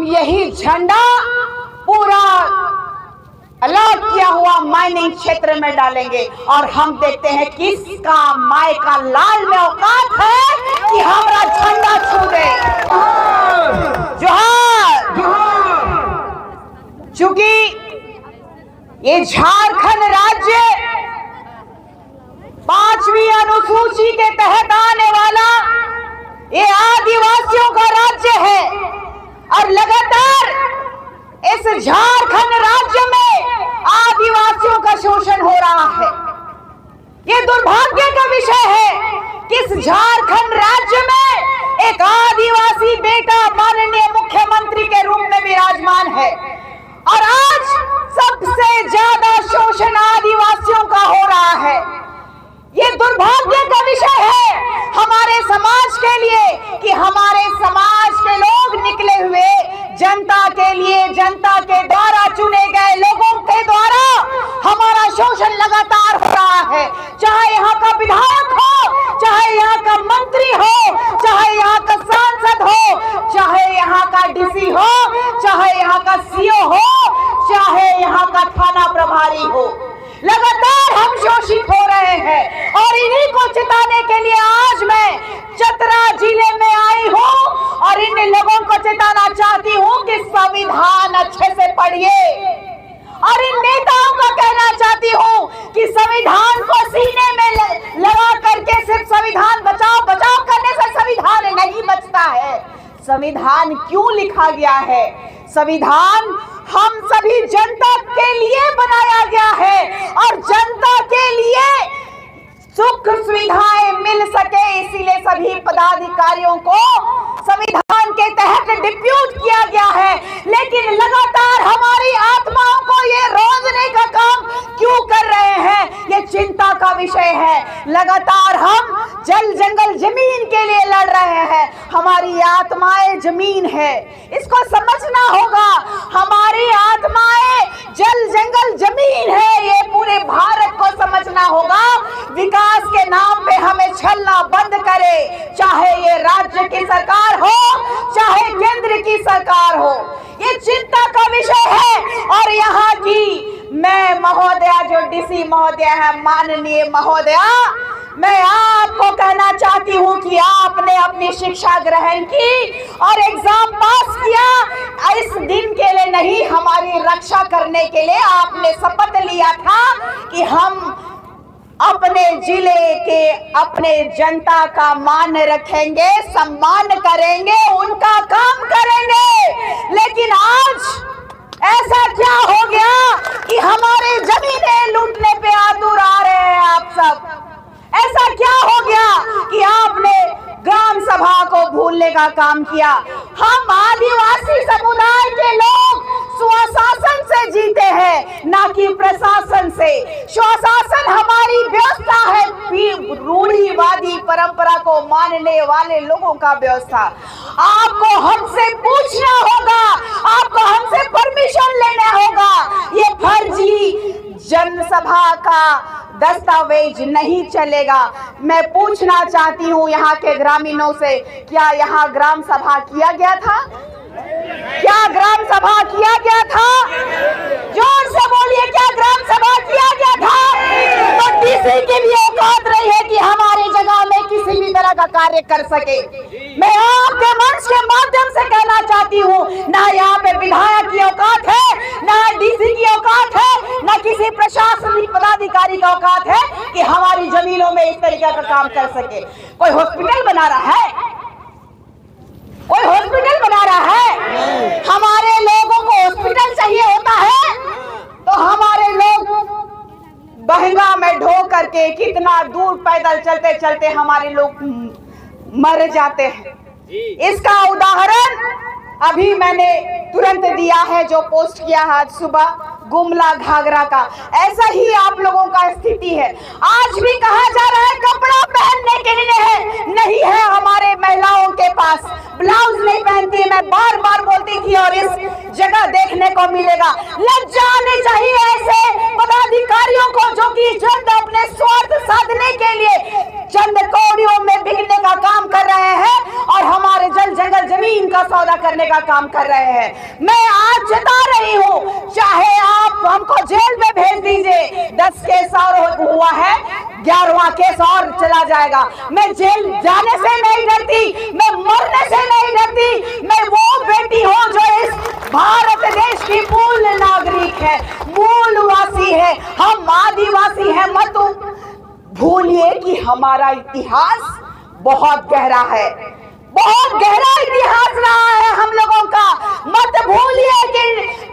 यही झंडा पूरा अलॉट किया हुआ माइनिंग क्षेत्र में डालेंगे और हम देखते हैं किसका माई का लाल में औकात है कि हमारा झंडा छू दे। जोहार। चूंकि ये झारखंड राज्य 5वीं अनुसूची के तहत आने वाला ये आदिवासियों का राज्य है और लगातार इस झारखंड राज्य में आदिवासियों का शोषण हो रहा है। ये दुर्भाग्य का विषय है कि इस झारखंड राज्य में एक आदिवासी बेटा माननीय मुख्यमंत्री के रूप में विराजमान है और आज सबसे ज्यादा शोषण आदिवासियों का हो रहा है। ये दुर्भाग्य का विषय है हमारे समाज के लिए कि हमारे समाज के लोग निकले हुए जनता के लिए, जनता के द्वारा चुने गए लोगों के द्वारा हमारा शोषण लगातार हो रहा है। चाहे यहाँ का विधायक हो, चाहे यहाँ का मंत्री हो, चाहे यहाँ का सांसद हो, चाहे यहाँ का डीसी हो, चाहे यहाँ का सीओ हो, चाहे यहाँ का थाना प्रभारी हो, लगातार हम शोषित हो रहे हैं। और इन्हीं को चिताने के लिए आज मैं चतरा जिले में आई हूँ और इन लोगों को चिताना चाहती हूँ कि संविधान अच्छे से पढ़िए और इन नेताओं को कहना चाहती हूँ कि संविधान को सीने में लगा करके सिर्फ संविधान बचाओ बचाओ करने से संविधान नहीं बचता है। संविधान क्यों लिखा गया है? संविधान हम सभी जनता के लिए बनाया गया है और जनता के लिए सुख सुविधाएं मिल सके, इसीलिए सभी पदाधिकारियों को संविधान के तहत डिप्यूट किया गया है। लेकिन लगातार हमारी आत्माओं को ये रोजने का काम क्यों कर रहे हैं, ये चिंता का विषय है। लगातार हम जल जंगल जमीन के लिए लड़ रहे हैं, हमारी आत्माएं जमीन है, इसको समझना होगा। हमारी आत्माएं जल जंगल जमीन है, ये पूरे भारत को समझना होगा। विकास के नाम पे हमें छलना बंद करे, चाहे ये राज्य की सरकार हो, चाहे केंद्र की सरकार हो, ये चिंता का विषय है। और यहाँ की मैं महोदया जो डीसी महोदया है, माननीय महोदया, मैं आपको कहना चाहती हूँ कि आपने अपनी शिक्षा ग्रहण की और एग्जाम पास किया। इस दिन के लिए नहीं, हमारी रक्षा करने के लिए आपने शपथ लिया था कि हम अपने जिले के अपने जनता का मान रखेंगे, सम्मान करेंगे, उनका काम करेंगे। लेकिन आज ऐसा क्या हो गया कि हमारे जमीनें लूटने पे आतुर आ रहे हैं आप सब? ऐसा क्या हो गया कि आपने ग्राम सभा को भूलने का काम किया? हम आदिवासी समुदाय के लोग स्वशासन से जीते हैं, ना कि प्रशासन से। स्वशासन हमारी व्यवस्था है, रूढ़िवादी परंपरा को मानने वाले लोगों का व्यवस्था। आपको हमसे पूछना होगा, आपको हमसे परमिशन लेना होगा। ये फर्जी जनसभा का दस्तावेज नहीं चलेगा। मैं पूछना चाहती हूँ यहाँ के ग्रामीणों से, क्या यहाँ ग्राम सभा किया गया था? क्या ग्राम सभा किया गया था? जोर से बोलिए, क्या ग्राम सभा किया गया था? तो किसी की भी औकात नहीं है कि हमारी जगह में किसी भी तरह का कार्य कर सके। मैं आपके मंच के माध्यम से कहना चाहती हूँ, ना यहाँ पे विधायक की औकात है, ना डीसी की औकात है, ना किसी प्रशासनिक पदाधिकारी का औकात है कि हमारी जमीनों में इस तरीके का काम कर सके। कोई हॉस्पिटल बना रहा है? कोई हॉस्पिटल बना रहा है? हमारे लोगों को हॉस्पिटल चाहिए होता है तो हमारे लोग बहंगा में ढो करके कितना दूर पैदल चलते चलते हमारे लोग मर जाते हैं। इसका उदाहरण अभी मैंने तुरंत दिया है, जो पोस्ट किया है आज सुबह गुमला घाघरा का। ऐसा ही आप लोगों का स्थिति है। आज भी कहा जा रहा है कपड़ा पहनने के लिए नहीं है हमारे महिलाओं के पास, ब्लाउज नहीं पहनती है। मैं बार बार बोलती थी और इस जगह देखने को मिलेगा। लज्जा आनी चाहिए ऐसे पदाधिकारियों को जो कि चंद अपने स्वार्थ साधने के लिए चंद कौड़ियों में बिकने का काम कर रहे हैं और हमारे जल जंगल जमीन का सौदा करने का काम कर रहे हैं। मैं आज जता रही हूँ, चाहे आप हमको जेल में भेज दीजिए, 10 केस और हुआ है, 11वां केस और चला जाएगा। मैं जेल जाने से नहीं डरती, मैं मरने से नहीं डरती। मैं वो बेटी हूँ जो इस भारत देश की मूल नागरिक है, मूलवासी है, हम आदिवासी हैं। मत भूलिए कि हमारा इतिहास बहुत गहरा है, बहुत गहरा इतिहास रहा है हम लोगों का। मत भूलिए कि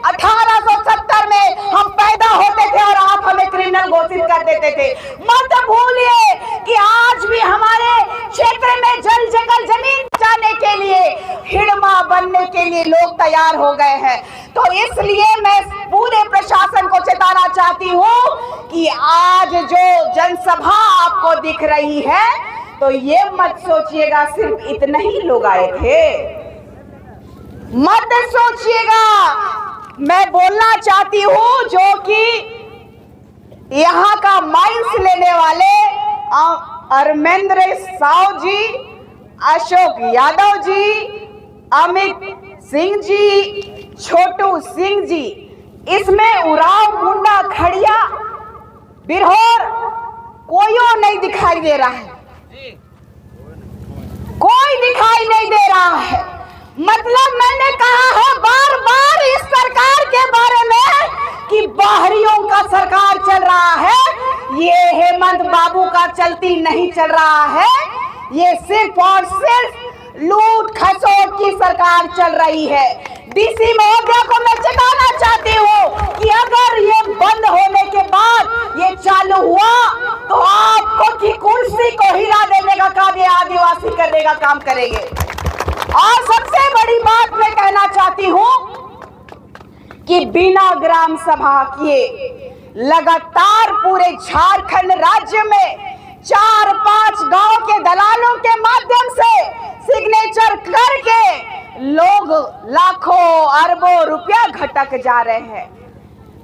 1870 में हम पैदा होते थे और आप हमें क्रिमिनल घोषित कर देते थे। मत भूलिए कि आज भी हमारे क्षेत्र में जल जंगल जमीन बचाने के लिए, हिड़मा बनने के लिए लोग तैयार हो गए हैं। तो इसलिए मैं पूरे प्रशासन को चेताना चाहती हूँ कि आज जो जनसभा आपको दिख रही है, तो ये मत सोचिएगा सिर्फ इतने ही लोग आए थे, मत सोचिएगा। मैं बोलना चाहती हूँ जो कि यहाँ का माइंस लेने वाले अरमेंद्र साव जी, अशोक यादव जी, अमित सिंह जी, छोटू सिंह जी, इसमें उराव, मुंडा, खड़िया, बिरहोर कोई नहीं दिखाई दे रहा है, कोई दिखाई नहीं दे रहा है। मतलब मैंने कहा है बार बार इस सरकार के बारे में कि बाहरियों का सरकार चल रहा है, ये हेमंत बाबू का चलती नहीं चल रहा है। ये सिर्फ और सिर्फ लूट खसोट की सरकार चल रही है। डीसी महोदय को मैं चेताना चाहती हूँ कि अगर ये बंद होने के बाद ये चालू हुआ तो आपको की कुर्सी को हिला देने का काम ये आदिवासी करने का काम करेंगे। और सबसे बड़ी बात मैं कहना चाहती हूँ कि बिना ग्राम सभा किए लगातार पूरे झारखंड राज्य में 4-5 गांव के दलालों के माध्यम से सिग्नेचर करके लोग लाखों अरबों रुपया घटक जा रहे हैं।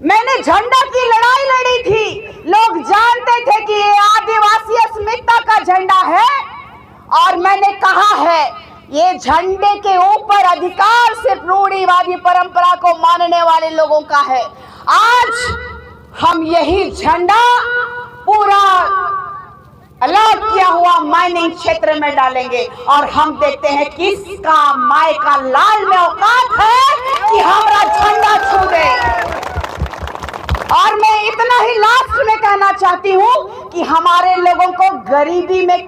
मैंने झंडा की लड़ाई लड़ी थी, लोग जानते थे कि ये आदिवासी अस्मिता का झंडा है और मैंने कहा है ये झंडे के ऊपर अधिकार सिर्फ रूढ़िवादी परंपरा को मानने वाले लोगों का है। आज हम यही झंडा पूरा अलॉट किया हुआ माइनिंग क्षेत्र में डालेंगे और हम देखते हैं किसका माय का लाल में औकात है कि हमारा झंडा छू दे। और मैं इतना ही लास्ट में कहना चाहती हूँ कि हमारे लोगों को गरीबी में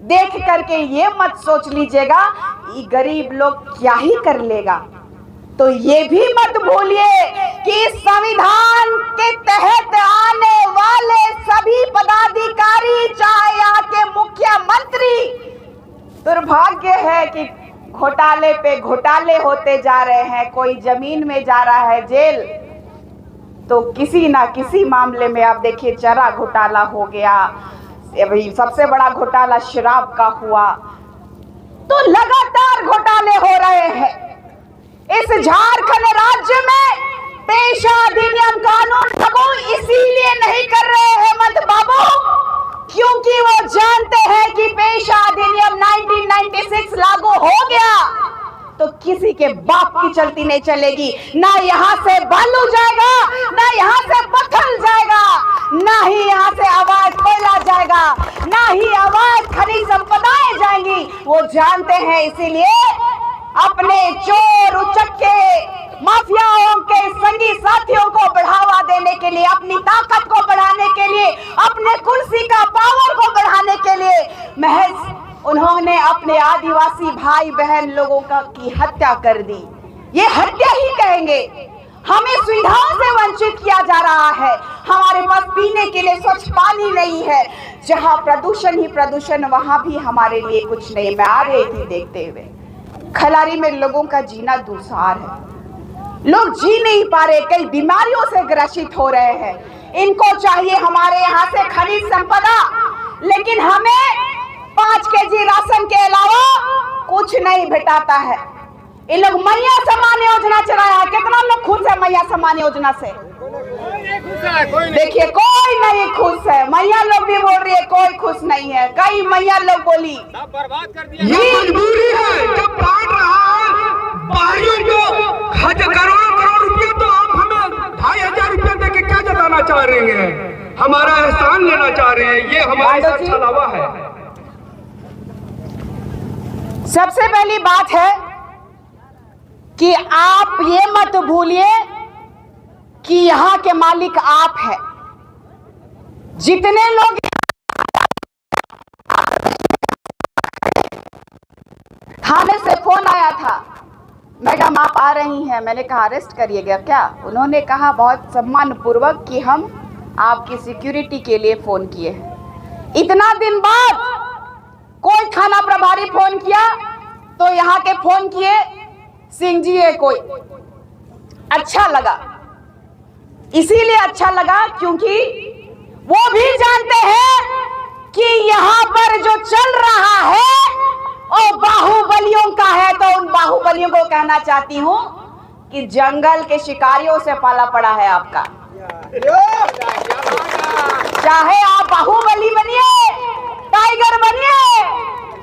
देख करके ये मत सोच लीजिएगा कि गरीब लोग क्या ही कर लेगा। तो ये भी मत भूलिए कि संविधान के तहत आने वाले सभी पदाधिकारी, चाहे यहाँ के मुख्यमंत्री, दुर्भाग्य है कि घोटाले पे घोटाले होते जा रहे हैं। कोई जमीन में जा रहा है जेल, तो किसी ना किसी मामले में आप देखिए चारा घोटाला हो गया, अभी सबसे बड़ा घोटाला शराब का हुआ, तो लगातार घोटाले हो रहे हैं। इस झारखंड राज्य में पेशा अधिनियम कानून लागू इसीलिए नहीं कर रहे हेमंत बाबू क्योंकि वो जानते हैं कि पेशा अधिनियम 1996 लागू हो गया तो किसी के बाप की चलती नहीं चलेगी। ना यहाँ से बालू जाएगा, ना यहाँ से पत्थर जाएगा, ना ही यहाँ से अवैध कोयला जाएगा, ना ही अवैध खनिज संपदाएं जाएंगी। वो जानते हैं, इसीलिए अपने चोर उचक्के माफियाओं के संगी साथियों को बढ़ावा देने के लिए, अपनी ताकत को बढ़ाने के लिए, अपने कुर्सी का पावर को बढ़ाने के लिए महज उन्होंने अपने आदिवासी भाई बहन लोगों की हत्या कर दी। ये हत्या ही कहेंगे। हमें सुविधाओं से वंचित किया जा रहा है। हमारे पास पीने के लिए स्वच्छ पानी नहीं है। जहां प्रदूषण ही प्रदूषण, वहां भी हमारे लिए कुछ नहीं। मैं आ रही थी देखते हुए, खलारी में लोगों का जीना दुस्सार है। लोग जी नहीं पा रहे, कई बीमारियों से ग्रसित हो रहे हैं। इनको चाहिए हमारे यहाँ से खनिज संपदा लेकिन हमें 5 केजी राशन के अलावा कुछ नहीं भेटाता है। ये लोग मैया सम्मान योजना चलाया है। कितना लोग खुश है मैया सम्मान योजना से? देखिए कोई नहीं खुश है। मैया लोग भी बोल रही है कोई खुश नहीं है। कई मैया लोग बोली बर्बाद कर दिया। ये मजबूरी है। जब बांट रहा है बाहरियों को करोड़ों रुपया, तो आप हमें 2500 रुपया देके क्या जताना चाह रहे हैं? हमारा एहसान लेना चाह रहे हैं? ये हमारे साथ छलावा है। सबसे पहली बात है कि आप ये मत भूलिए कि यहाँ के मालिक आप हैं। जितने लोग थाने से फोन आया था, मैडम आप आ रही हैं, मैंने कहा अरेस्ट करिएगा क्या? उन्होंने कहा बहुत सम्मानपूर्वक कि हम आपकी सिक्योरिटी के लिए फोन किए हैं। इतना दिन बाद कोई थाना प्रभारी फोन किया तो यहाँ के फोन किए सिंह जी है कोई। अच्छा लगा, इसीलिए अच्छा लगा क्योंकि वो भी जानते हैं कि यहाँ पर जो चल रहा है और बाहुबलियों का है। तो उन बाहुबलियों को कहना चाहती हूँ कि जंगल के शिकारियों से पाला पड़ा है आपका। चाहे आप बाहुबली बनिए, टाइगर बनिए,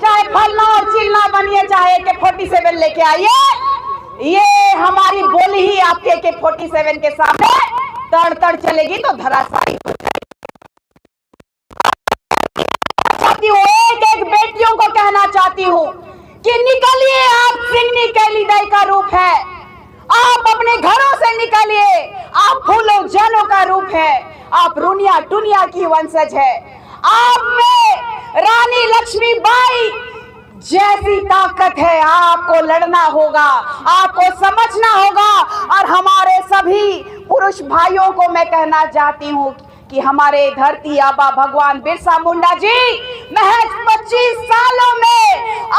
चाहे फलना और चिलना बनिए, चाहे AK-47 लेके आइए, ये हमारी बोली ही आपके AK-47 के सामने तड़ तड़ चलेगी तो धराशायी हो जाएगी। एक एक बेटियों को कहना चाहती हूँ कि निकलिए, आप सिंगनी कैलीदाई का रूप है। आप अपने घरों से निकलिए, आप फूलों जनों का रूप है। आप रुनिया टुनिया की वंशज है। आप में रानी लक्ष्मीबाई जैसी ताकत है। आपको लड़ना होगा, आपको समझना होगा। और हमारे सभी पुरुष भाइयों को मैं कहना चाहती हूँ कि हमारे धरती आबा भगवान बिरसा मुंडा जी महज 25 सालों में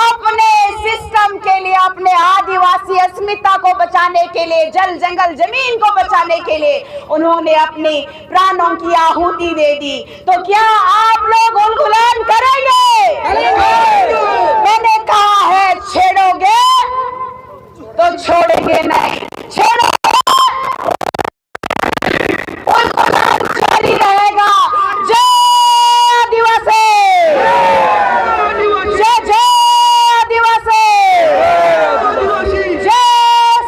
अपने सिस्टम के लिए, अपने आदिवासी अस्मिता को बचाने के लिए, जल जंगल जमीन को बचाने के लिए उन्होंने अपने प्राणों की आहुति दे दी। तो क्या आप लोग उलगुलान करेंगे? मैंने कहा है छेड़ोगे तो छोड़ेंगे नहीं, छेड़ोगे जारी रहेगा। जय आदिवासी, जय जय आदिवासी, जय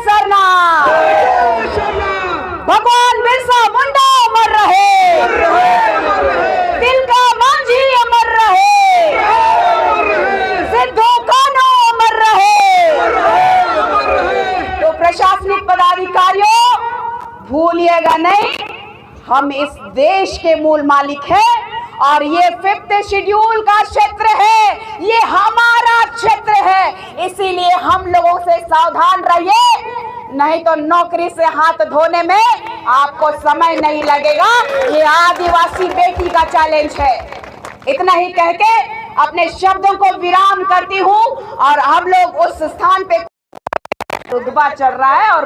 सरना। भगवान बिरसा मुंडा अमर रहे, तिलका मांझी अमर रहे, सिद्धू कान्हू अमर रहे। तो प्रशासनिक पदाधिकारियों भूलिएगा नहीं, हम इस देश के मूल मालिक हैं और ये 5th शेड्यूल का क्षेत्र है, ये हमारा क्षेत्र है। इसीलिए हम लोगों से सावधान रहिए, नहीं तो नौकरी से हाथ धोने में आपको समय नहीं लगेगा। ये आदिवासी बेटी का चैलेंज है। इतना ही कह के अपने शब्दों को विराम करती हूँ और हम लोग उस स्थान पे रुतबा चल रहा है और